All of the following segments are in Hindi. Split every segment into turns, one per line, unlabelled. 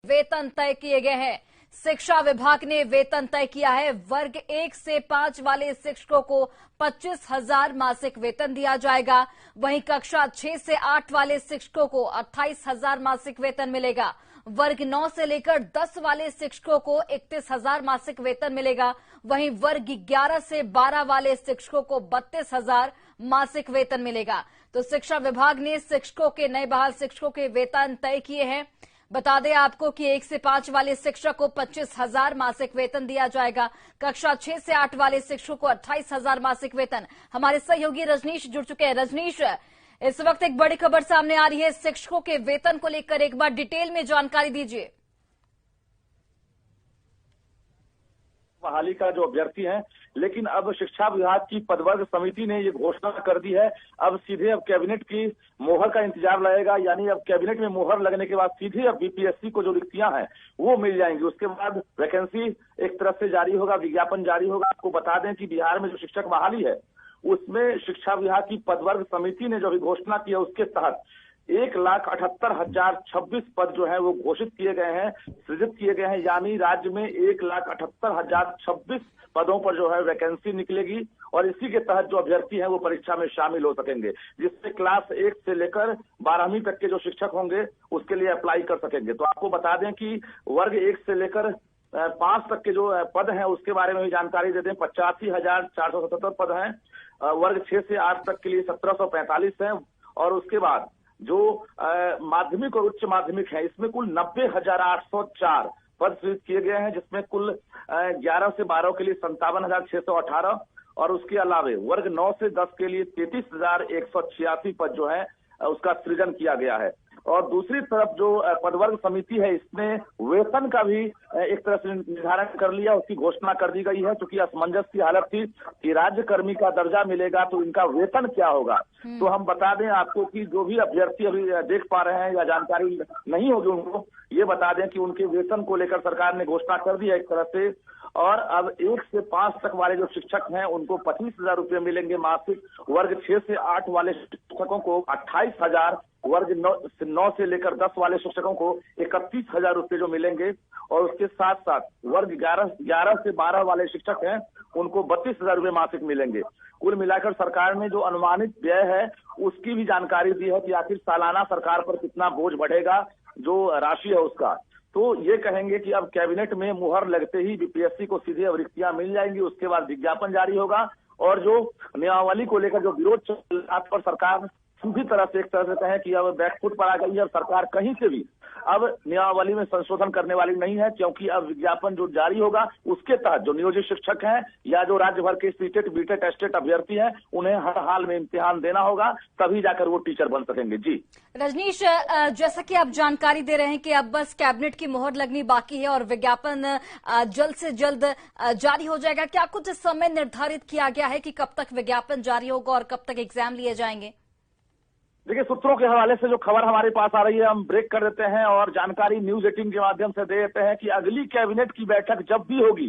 वेतन तय किए गए हैं। शिक्षा विभाग ने वेतन तय किया है। वर्ग 1 से 5 वाले शिक्षकों को 25,000 मासिक वेतन दिया जाएगा। वहीं कक्षा 6 से 8 वाले शिक्षकों को 28,000 मासिक वेतन मिलेगा। वर्ग 9 से लेकर 10 वाले शिक्षकों को 31,000 मासिक वेतन मिलेगा। वहीं वर्ग 11 से 12 वाले शिक्षकों को 32,000 मासिक वेतन मिलेगा। तो शिक्षा विभाग ने शिक्षकों के नए बहाल शिक्षकों के वेतन तय किए हैं। बता दें आपको कि 1 से 5 वाले शिक्षक को 25,000 मासिक वेतन दिया जाएगा। कक्षा 6 से 8 वाले शिक्षकों को 28,000 मासिक वेतन। हमारे सहयोगी रजनीश जुड़ चुके हैं। रजनीश, इस वक्त एक बड़ी खबर सामने आ रही है शिक्षकों के वेतन को लेकर, एक बार डिटेल में जानकारी दीजिए।
बहाली का जो अभ्यर्थी हैं, लेकिन अब शिक्षा विभाग की पदवर्ग समिति ने ये घोषणा कर दी है। अब सीधे अब कैबिनेट की मोहर का इंतजार लगेगा, यानी अब कैबिनेट में मोहर लगने के बाद सीधे अब बीपीएससी को जो रिक्तियां हैं वो मिल जाएंगी। उसके बाद वैकेंसी एक तरफ से जारी होगा, विज्ञापन जारी होगा। आपको बता दें कि बिहार में जो शिक्षक बहाली है उसमें शिक्षा विभाग की पदवर्ग समिति ने जो अभी घोषणा की है उसके तहत 1,78,026 पद जो है वो घोषित किए गए हैं, सृजित किए गए हैं। यानी राज्य में 1,78,026 पदों पर जो है वैकेंसी निकलेगी और इसी के तहत जो अभ्यर्थी हैं वो परीक्षा में शामिल हो सकेंगे, जिससे क्लास 1 से लेकर 12वीं तक के जो शिक्षक होंगे उसके लिए अप्लाई कर सकेंगे। तो आपको बता दें कि वर्ग 1 से लेकर 5 तक के जो पद हैं उसके बारे में भी जानकारी देते हैं। 85,477 पद हैं। वर्ग 6 से 8 तक के लिए 1,745 हैं और उसके बाद जो माध्यमिक और उच्च माध्यमिक है इसमें कुल 90,804 पद सृजित किए गए हैं, जिसमें कुल 11 से 12 के लिए 57,618 और उसके अलावे वर्ग 9 से 10 के लिए 33,186 पद जो है उसका सृजन किया गया है। और दूसरी तरफ जो पदवर्ग समिति है इसने वेतन का भी एक तरह से निर्धारण कर लिया, उसकी घोषणा कर दी गई है। क्योंकि असमंजस की हालत थी कि राज्य कर्मी का दर्जा मिलेगा तो इनका वेतन क्या होगा। तो हम बता दें आपको कि जो भी अभ्यर्थी अभी देख पा रहे हैं या जानकारी नहीं होगी उनको, ये बता दें कि उनके वेतन को लेकर सरकार ने घोषणा कर दी है एक तरह से। और अब 1 से 5 तक वाले जो शिक्षक हैं उनको 25,000 रुपये मिलेंगे मासिक। वर्ग 6 से 8 वाले शिक्षकों को 28,000, वर्ग 9 से लेकर 10 वाले शिक्षकों को 31,000 रुपये जो मिलेंगे। और उसके साथ साथ वर्ग 11 से 12 वाले शिक्षक हैं उनको 32,000 रुपये मासिक मिलेंगे। कुल मिलाकर सरकार ने जो अनुमानित व्यय है उसकी भी जानकारी दी है कि आखिर सालाना सरकार पर कितना बोझ बढ़ेगा, जो राशि है उसका। तो ये कहेंगे कि अब कैबिनेट में मुहर लगते ही बीपीएससी को सीधे अब रिक्तियां मिल जाएंगी। उसके बाद विज्ञापन जारी होगा और जो नियमावली को लेकर जो विरोध चल रहा पर सरकार पूरी तरह से एक तरह से कहें कि अब बैकफुट पर आ गई है और सरकार कहीं से भी अब नियमावली में संशोधन करने वाली नहीं है। क्योंकि अब विज्ञापन जो जारी होगा उसके तहत जो नियोजित शिक्षक हैं या जो राज्य भर के सीटेट बीटेट एस्टेट अभ्यर्थी हैं उन्हें हर हाल में इम्तिहान देना होगा, तभी जाकर वो टीचर बन सकेंगे। जी
रजनीश, जैसा कि आप जानकारी दे रहे हैं कि अब बस कैबिनेट की मोहर लगनी बाकी है और विज्ञापन जल्द से जल्द जारी हो जाएगा। क्या कुछ समय निर्धारित किया गया है कि कब तक विज्ञापन जारी होगा और कब तक एग्जाम लिए जाएंगे?
देखिए, सूत्रों के हवाले से जो खबर हमारे पास आ रही है हम ब्रेक कर देते हैं और जानकारी न्यूज 18 के माध्यम से दे देते हैं कि अगली कैबिनेट की बैठक जब भी होगी,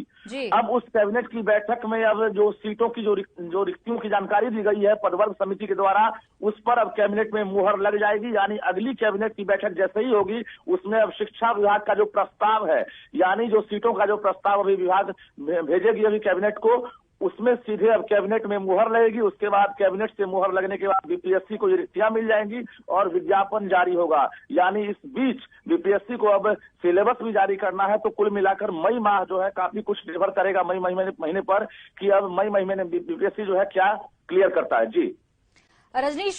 अब उस कैबिनेट की बैठक में अब जो सीटों की जो रिक्तियों की जानकारी दी गई है पदवर्ग समिति के द्वारा, उस पर अब कैबिनेट में मुहर लग जाएगी। यानी अगली कैबिनेट की बैठक जैसे ही होगी उसमें अब शिक्षा विभाग का जो प्रस्ताव है, यानी जो सीटों का जो प्रस्ताव अभी विभाग भेजेगी अभी कैबिनेट को, उसमें सीधे अब कैबिनेट में मुहर लगेगी। उसके बाद कैबिनेट से मुहर लगने के बाद बीपीएससी को ये रिक्तियां मिल जाएंगी और विज्ञापन जारी होगा। यानी इस बीच बीपीएससी को अब सिलेबस भी जारी करना है। तो कुल मिलाकर मई माह जो है काफी कुछ निर्भर करेगा मई महीने पर कि अब मई महीने में बीपीएससी जो है क्या क्लियर करता है। जी
रजनीश,